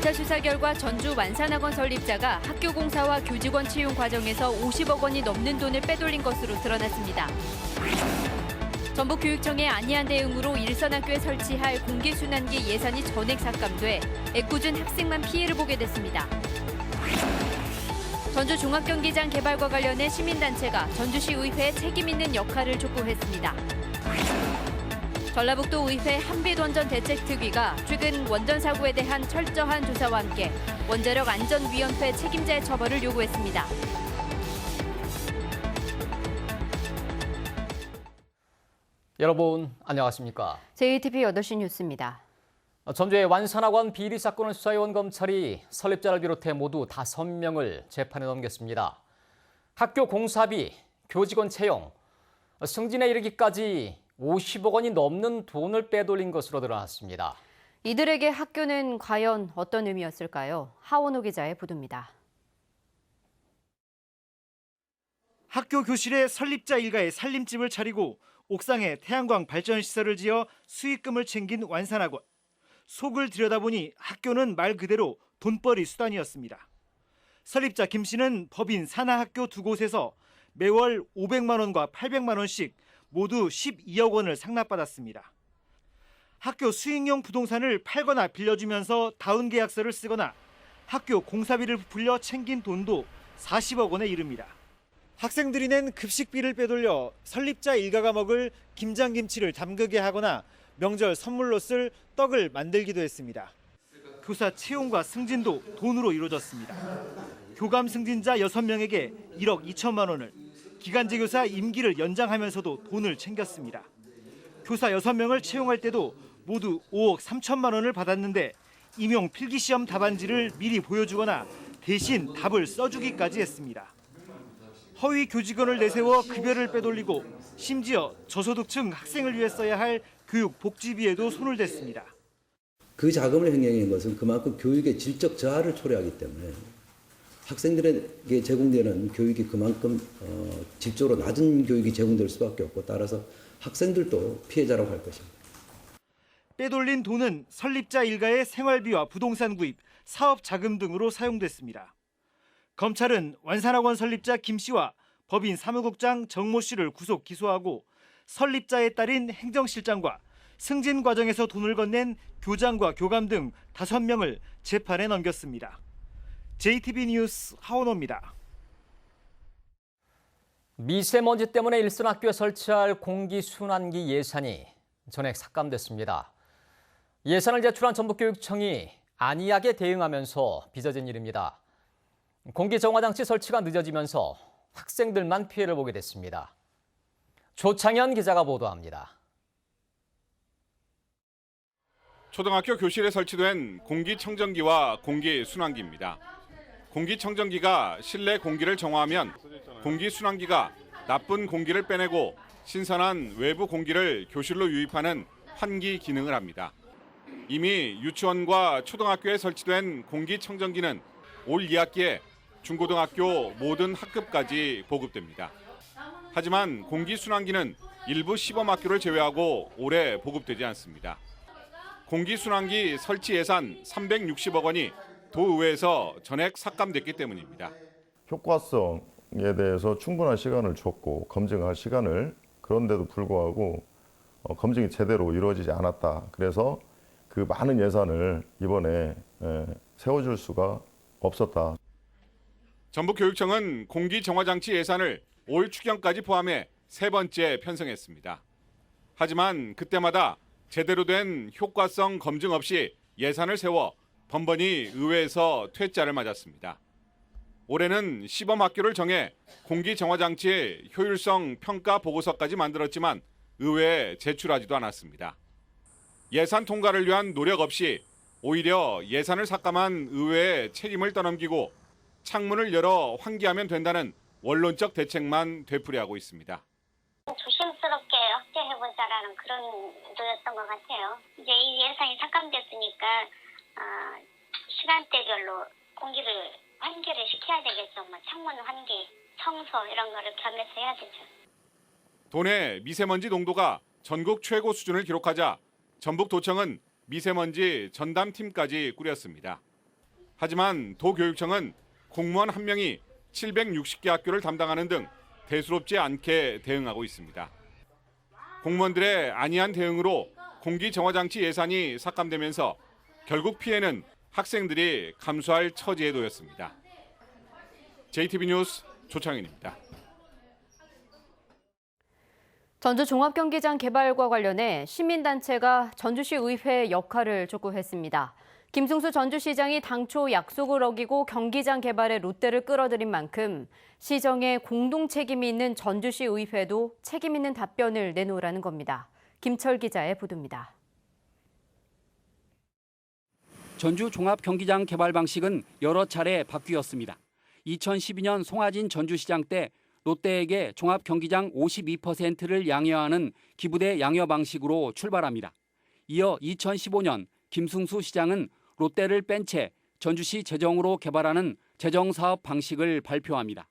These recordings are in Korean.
검찰 수사 결과 전주 완산학원 설립자가 학교 공사와 교직원 채용 과정에서 50억 원이 넘는 돈을 빼돌린 것으로 드러났습니다. 전북교육청의 안이한 대응으로 일선학교에 설치할 공기순환기 예산이 전액 삭감돼 애꿎은 학생만 피해를 보게 됐습니다. 전주 종합경기장 개발과 관련해 시민단체가 전주시 의회에 책임 있는 역할을 촉구했습니다. 전라북도 의회 한빛원전대책특위가 최근 원전 사고에 대한 철저한 조사와 함께 원자력안전위원회 책임자의 처벌을 요구했습니다. 여러분 안녕하십니까? JTBC 8시 뉴스입니다. 전주의 완산학원 비리 사건을 수사해온 검찰이 설립자를 비롯해 모두 5명을 재판에 넘겼습니다. 학교 공사비, 교직원 채용, 승진에 이르기까지 50억 원이 넘는 돈을 빼돌린 것으로 드러났습니다. 이들에게 학교는 과연 어떤 의미였을까요? 하원호 기자의 보도입니다. 학교 교실에 설립자 일가의 살림집을 차리고 옥상에 태양광 발전 시설을 지어 수익금을 챙긴 완산학원. 속을 들여다보니 학교는 말 그대로 돈벌이 수단이었습니다. 설립자 김 씨는 법인 산하학교 두 곳에서 매월 500만 원과 800만 원씩 모두 12억 원을 상납받았습니다. 학교 수익용 부동산을 팔거나 빌려주면서 다운 계약서를 쓰거나 학교 공사비를 부풀려 챙긴 돈도 40억 원에 이릅니다. 학생들이 낸 급식비를 빼돌려 설립자 일가가 먹을 김장김치를 담그게 하거나 명절 선물로 쓸 떡을 만들기도 했습니다. 교사 채용과 승진도 돈으로 이루어졌습니다. 교감 승진자 6명에게 1억 2천만 원을, 기간제 교사 임기를 연장하면서도 돈을 챙겼습니다. 교사 6명을 채용할 때도 모두 5억 3천만 원을 받았는데 임용 필기시험 답안지를 미리 보여주거나 대신 답을 써주기까지 했습니다. 허위 교직원을 내세워 급여를 빼돌리고 심지어 저소득층 학생을 위해 써야 할 교육 복지비에도 손을 댔습니다. 그 자금을 횡령한 것은 그만큼 교육의 질적 저하를 초래하기 때문에 학생들에게 제공되는 교육이 그만큼 질적으로 낮은 교육이 제공될 수밖에 없고 따라서 학생들도 피해자라고 할 것입니다. 빼돌린 돈은 설립자 일가의 생활비와 부동산 구입, 사업 자금 등으로 사용됐습니다. 검찰은 완산학원 설립자 김 씨와 법인 사무국장 정모 씨를 구속 기소하고 설립자의 딸인 행정실장과 승진 과정에서 돈을 건넨 교장과 교감 등 5명을 재판에 넘겼습니다. JTBC 뉴스 하원호입니다. 미세먼지 때문에 일선 학교에 설치할 공기순환기 예산이 전액 삭감됐습니다. 예산을 제출한 전북교육청이 안이하게 대응하면서 빚어진 일입니다. 공기정화장치 설치가 늦어지면서 학생들만 피해를 보게 됐습니다. 조창현 기자가 보도합니다. 초등학교 교실에 설치된 공기청정기와 공기순환기입니다. 공기청정기가 실내 공기를 정화하면 공기순환기가 나쁜 공기를 빼내고 신선한 외부 공기를 교실로 유입하는 환기 기능을 합니다. 이미 유치원과 초등학교에 설치된 공기청정기는 올 2학기에 중고등학교 모든 학급까지 보급됩니다. 하지만 공기순환기는 일부 시범학교를 제외하고 올해 보급되지 않습니다. 공기순환기 설치 예산 360억 원이 도의회에서 전액 삭감됐기 때문입니다. 효과성에 대해서 충분한 시간을 줬고 검증할 시간을 그런데도 불구하고 검증이 제대로 이루어지지 않았다. 그래서 그 많은 예산을 이번에 세워줄 수가 없었다. 전북교육청은 공기정화장치 예산을 올 추경까지 포함해 3번째 편성했습니다. 하지만 그때마다 제대로 된 효과성 검증 없이 예산을 세워 번번이 의회에서 퇴짜를 맞았습니다. 올해는 시범학교를 정해 공기정화장치의 효율성 평가 보고서까지 만들었지만 의회에 제출하지도 않았습니다. 예산 통과를 위한 노력 없이 오히려 예산을 삭감한 의회에 책임을 떠넘기고 창문을 열어 환기하면 된다는 원론적 대책만 되풀이하고 있습니다. 조심스럽게 확대해보자라는 그런 의도였던 것 같아요. 이제 이 예산이 삭감됐으니까 시간대별로 공기를 환기를 시켜야 되겠죠. 뭐 창문 환기, 청소 이런 거를 겸해서 해야 되죠. 도내 미세먼지 농도가 전국 최고 수준을 기록하자 전북도청은 미세먼지 전담팀까지 꾸렸습니다. 하지만 도교육청은 공무원 1명이 760개 학교를 담당하는 등 대수롭지 않게 대응하고 있습니다. 공무원들의 안이한 대응으로 공기정화장치 예산이 삭감되면서 결국 피해는 학생들이 감수할 처지에 놓였습니다. JTB 뉴스 조창현입니다. 전주 종합경기장 개발과 관련해 시민단체가 전주시 의회 역할을 촉구했습니다. 김승수 전주시장이 당초 약속을 어기고 경기장 개발에 롯데를 끌어들인 만큼 시정에 공동 책임이 있는 전주시 의회도 책임 있는 답변을 내놓으라는 겁니다. 김철 기자의 보도입니다. 전주 종합경기장 개발 방식은 여러 차례 바뀌었습니다. 2012년 송하진 전주시장 때 롯데에게 종합경기장 52%를 양여하는 기부대 양여 방식으로 출발합니다. 이어 2015년 김승수 시장은 롯데를 뺀 채 전주시 재정으로 개발하는 재정사업 방식을 발표합니다.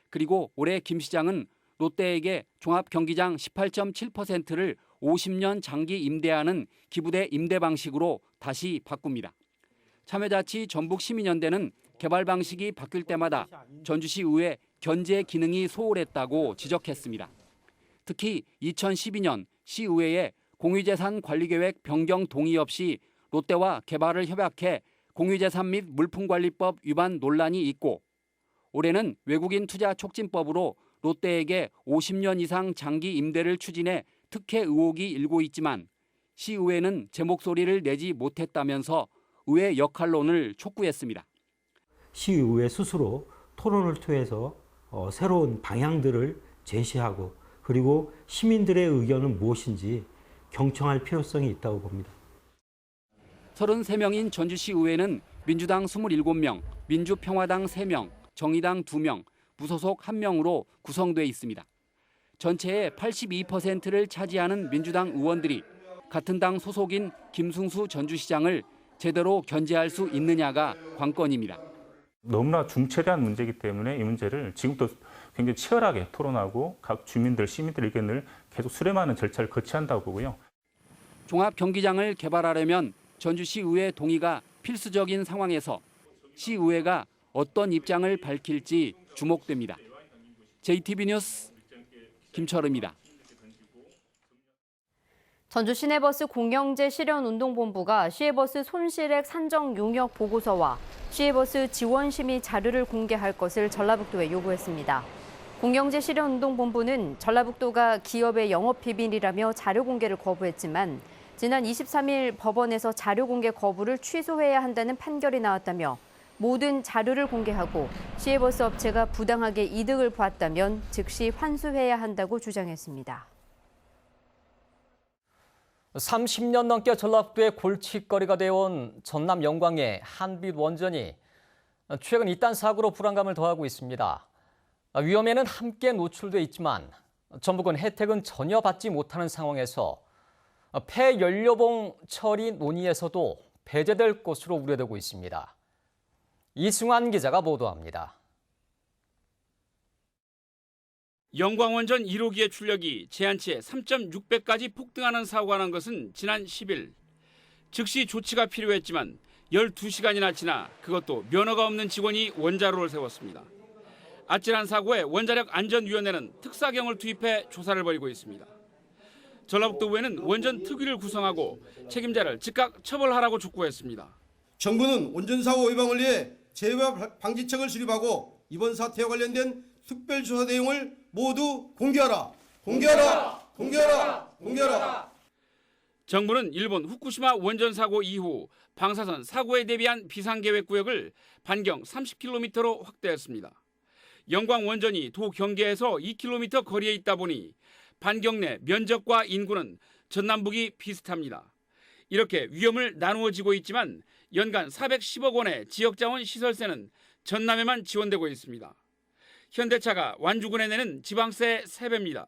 그리고 올해 김 시장은 롯데에게 종합경기장 18.7%를 50년 장기 임대하는 기부대 임대 방식으로 다시 바꿉니다. 참여자치 전북시민연대는 개발 방식이 바뀔 때마다 전주시 의회 견제 기능이 소홀했다고 지적했습니다. 특히 2012년 시의회에 공유재산 관리계획 변경 동의 없이 롯데와 개발을 협약해 공유재산 및 물품관리법 위반 논란이 있고 올해는 외국인 투자 촉진법으로 롯데에게 50년 이상 장기 임대를 추진해 특혜 의혹이 일고 있지만 시의회는 제 목소리를 내지 못했다면서 의회 역할론을 촉구했습니다. 시의회 스스로 토론을 통해서 새로운 방향들을 제시하고 그리고 시민들의 의견은 무엇인지 경청할 필요성이 있다고 봅니다. 33명인 전주시 의회는 민주당 27명, 민주평화당 3명, 정의당 2명, 무소속 1명으로 구성돼 있습니다. 전체의 82%를 차지하는 민주당 의원들이 같은 당 소속인 김승수 전주시장을 제대로 견제할 수 있느냐가 관건입니다. 너무나 중차대한 문제이기 때문에 이 문제를 지금도 굉장히 치열하게 토론하고 각 주민들, 시민들의 의견을 계속 수렴하는 절차를 거쳐야 한다고 보고요. 종합경기장을 개발하려면 전주시 의회 동의가 필수적인 상황에서 시의회가 어떤 입장을 밝힐지 주목됩니다. JTB 뉴스 김철우입니다. 전주 시내버스 공영제 실현운동본부가 시외버스 손실액 산정 용역 보고서와 시외버스 지원 심의 자료를 공개할 것을 전라북도에 요구했습니다. 공영제 실현운동본부는 전라북도가 기업의 영업 비밀이라며 자료 공개를 거부했지만 지난 23일 법원에서 자료 공개 거부를 취소해야 한다는 판결이 나왔다며 모든 자료를 공개하고 시외버스 업체가 부당하게 이득을 보았다면 즉시 환수해야 한다고 주장했습니다. 30년 넘게 전라북도의 골칫거리가 되어온 전남 영광의 한빛 원전이 최근 이딴 사고로 불안감을 더하고 있습니다. 위험에는 함께 노출돼 있지만 전북은 혜택은 전혀 받지 못하는 상황에서 폐연료봉 처리 논의에서도 배제될 것으로 우려되고 있습니다. 이승환 기자가 보도합니다. 영광원전 1호기의 출력이 제한치의 3.6배까지 폭등하는 사고가 난 것은 지난 10일. 즉시 조치가 필요했지만 12시간이나 지나 그것도 면허가 없는 직원이 원자로를 세웠습니다. 아찔한 사고에 원자력 안전위원회는 특사경을 투입해 조사를 벌이고 있습니다. 전라북도의회는 원전 특위를 구성하고 책임자를 즉각 처벌하라고 촉구했습니다. 정부는 원전사고 예방을 위해 재발 방지책을 수립하고 이번 사태와 관련된 특별조사 내용을 모두 공개하라. 공개하라. 공개하라. 공개하라. 정부는 일본 후쿠시마 원전 사고 이후 방사선 사고에 대비한 비상계획구역을 반경 30km로 확대했습니다. 영광 원전이 도 경계에서 2km 거리에 있다 보니 반경 내 면적과 인구는 전남북이 비슷합니다. 이렇게 위험을 나누어지고 있지만 연간 410억 원의 지역자원 시설세는 전남에만 지원되고 있습니다. 현대차가 완주군에 내는 지방세 3배입니다.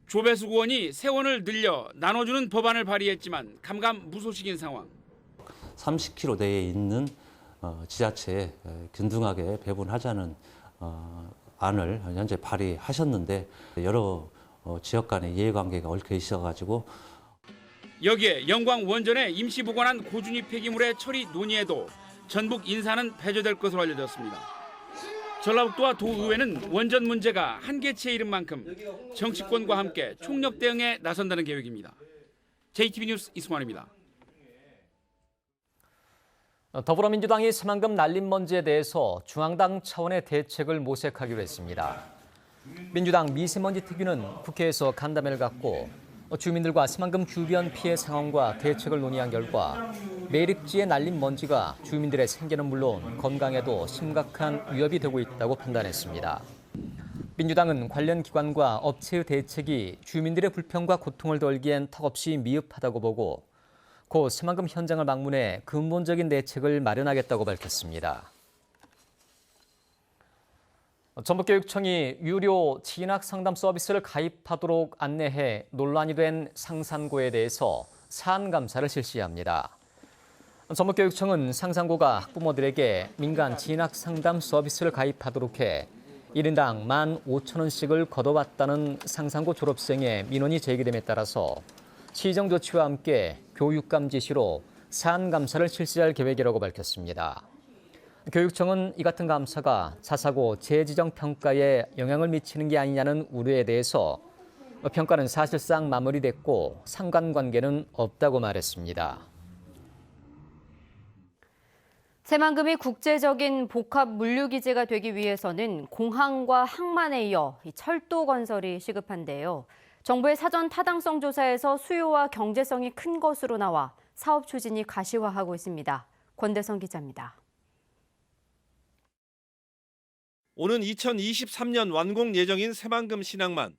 조배수 의원이 세원을 늘려 나눠주는 법안을 발의했지만 감감무소식인 상황. 30km 내에 있는 지자체에 균등하게 배분하자는 안을 현재 발의하셨는데 여러 지역 간의 이해관계가 얽혀 있어가지고 여기에 영광 원전에 임시 보관한 고준위 폐기물의 처리 논의에도 전북 인사는 폐쇄될 것으로 알려졌습니다. 전라북도와 도의회는 원전 문제가 한계치에 이른 만큼 정치권과 함께 총력 대응에 나선다는 계획입니다. JTB 뉴스 이승환입니다. 더불어민주당이 새만금 날림 먼지에 대해서 중앙당 차원의 대책을 모색하기로 했습니다. 민주당 미세먼지 특위는 국회에서 간담회를 갖고 주민들과 새만금 주변 피해 상황과 대책을 논의한 결과 매립지의 날림 먼지가 주민들의 생계는 물론 건강에도 심각한 위협이 되고 있다고 판단했습니다. 민주당은 관련 기관과 업체의 대책이 주민들의 불평과 고통을 덜기엔 턱없이 미흡하다고 보고 곧 새만금 현장을 방문해 근본적인 대책을 마련하겠다고 밝혔습니다. 전북교육청이 유료 진학 상담 서비스를 가입하도록 안내해 논란이 된 상산고에 대해서 사안 감사를 실시합니다. 전북교육청은 상산고가 학부모들에게 민간 진학 상담 서비스를 가입하도록 해 1인당 15,000원씩을 걷어왔다는 상산고 졸업생의 민원이 제기됨에 따라서 시정 조치와 함께 교육감 지시로 사안 감사를 실시할 계획이라고 밝혔습니다. 교육청은 이 같은 감사가 자사고 재지정 평가에 영향을 미치는 게 아니냐는 우려에 대해서 평가는 사실상 마무리됐고 상관관계는 없다고 말했습니다. 새만금이 국제적인 복합 물류기지가 되기 위해서는 공항과 항만에 이어 철도 건설이 시급한데요. 정부의 사전 타당성 조사에서 수요와 경제성이 큰 것으로 나와 사업 추진이 가시화하고 있습니다. 권대성 기자입니다. 오는 2023년 완공 예정인 새만금 신항만.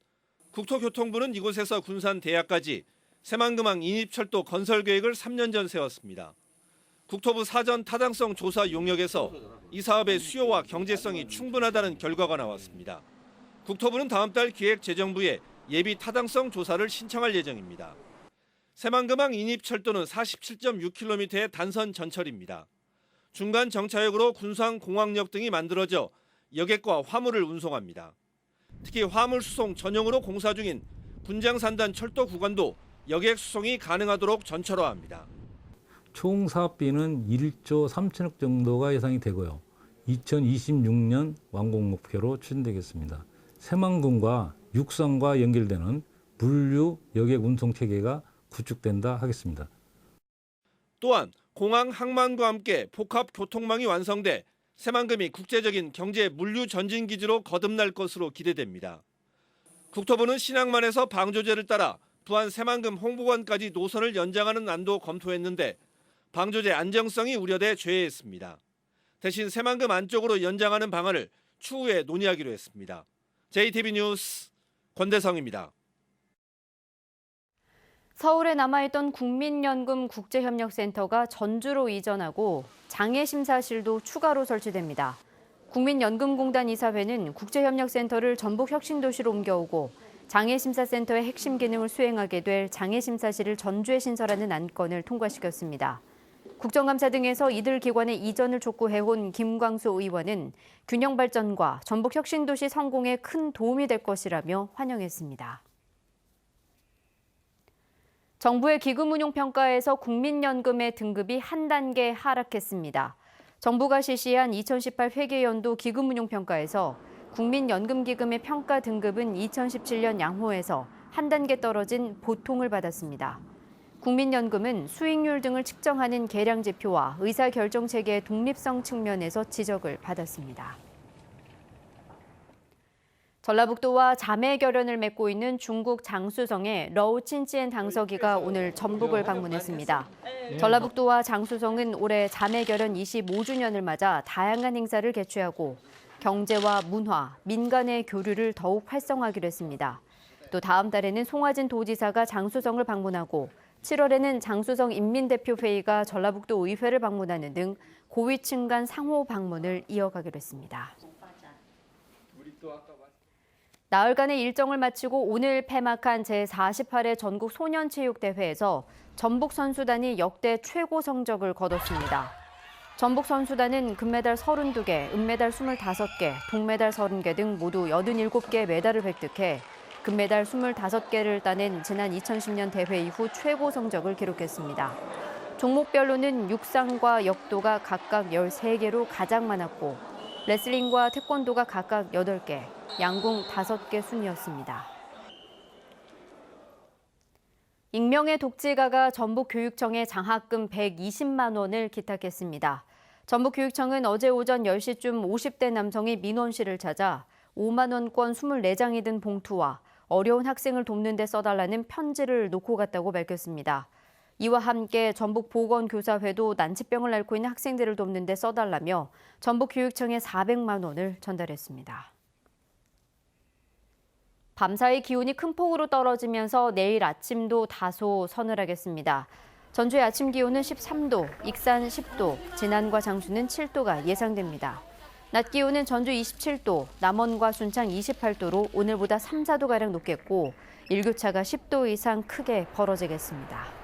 국토교통부는 이곳에서 군산대야까지 새만금항 인입철도 건설 계획을 3년 전 세웠습니다. 국토부 사전 타당성 조사 용역에서 이 사업의 수요와 경제성이 충분하다는 결과가 나왔습니다. 국토부는 다음 달 기획재정부에 예비 타당성 조사를 신청할 예정입니다. 새만금항 인입철도는 47.6km의 단선 전철입니다. 중간 정차역으로 군산공항역 등이 만들어져 여객과 화물을 운송합니다. 특히 화물 수송 전용으로 공사 중인 분장산단 철도 구간도 여객 수송이 가능하도록 전철화합니다. 총 사업비는 1조 3천억 정도가 예상이 되고요. 2026년 완공 목표로 추진되겠습니다. 새만금과 육상과 연결되는 물류 여객 운송 체계가 구축된다 하겠습니다. 또한 공항 항만과 함께 복합 교통망이 완성돼 새만금이 국제적인 경제 물류 전진 기지로 거듭날 것으로 기대됩니다. 국토부는 신항만에서 방조제를 따라 부안 새만금 홍보관까지 노선을 연장하는 안도 검토했는데 방조제 안정성이 우려돼 제외했습니다. 대신 새만금 안쪽으로 연장하는 방안을 추후에 논의하기로 했습니다. JTB 뉴스 권대성입니다. 서울에 남아있던 국민연금 국제협력센터가 전주로 이전하고 장애심사실도 추가로 설치됩니다. 국민연금공단 이사회는 국제협력센터를 전북혁신도시로 옮겨오고 장애심사센터의 핵심 기능을 수행하게 될 장애심사실을 전주에 신설하는 안건을 통과시켰습니다. 국정감사 등에서 이들 기관의 이전을 촉구해온 김광수 의원은 균형 발전과 전북혁신도시 성공에 큰 도움이 될 것이라며 환영했습니다. 정부의 기금운용평가에서 국민연금의 등급이 한 단계 하락했습니다. 정부가 실시한 2018 회계연도 기금운용평가에서 국민연금기금의 평가 등급은 2017년 양호에서 한 단계 떨어진 보통을 받았습니다. 국민연금은 수익률 등을 측정하는 계량 지표와 의사결정 체계의 독립성 측면에서 지적을 받았습니다. 전라북도와 자매 결연을 맺고 있는 중국 장쑤성의 러우 친치엔 당서기가 오늘 전북을 방문했습니다. 전라북도와 장쑤성은 올해 자매 결연 25주년을 맞아 다양한 행사를 개최하고 경제와 문화, 민간의 교류를 더욱 활성화하기로 했습니다. 또 다음 달에는 송화진 도지사가 장쑤성을 방문하고 7월에는 장쑤성 인민대표회의가 전라북도 의회를 방문하는 등 고위층 간 상호 방문을 이어가기로 했습니다. 나흘간의 일정을 마치고 오늘 폐막한 제48회 전국 소년체육대회에서 전북 선수단이 역대 최고 성적을 거뒀습니다. 전북 선수단은 금메달 32개, 은메달 25개, 동메달 30개 등 모두 87개의 메달을 획득해 금메달 25개를 따낸 지난 2010년 대회 이후 최고 성적을 기록했습니다. 종목별로는 육상과 역도가 각각 13개로 가장 많았고 레슬링과 태권도가 각각 8개, 양궁 5개 순이었습니다. 익명의 독재가가 전북교육청에 장학금 120만 원을 기탁했습니다. 전북교육청은 어제 오전 10시쯤 50대 남성이 민원 씨를 찾아 5만 원권 24장이 든 봉투와 어려운 학생을 돕는 데 써달라는 편지를 놓고 갔다고 밝혔습니다. 이와 함께 전북보건교사회도 난치병을 앓고 있는 학생들을 돕는 데 써달라며 전북교육청에 400만 원을 전달했습니다. 밤사이 기온이 큰 폭으로 떨어지면서 내일 아침도 다소 서늘하겠습니다. 전주의 아침 기온은 13도, 익산 10도, 진안과 장수는 7도가 예상됩니다. 낮 기온은 전주 27도, 남원과 순창 28도로 오늘보다 3, 4도가량 높겠고 일교차가 10도 이상 크게 벌어지겠습니다.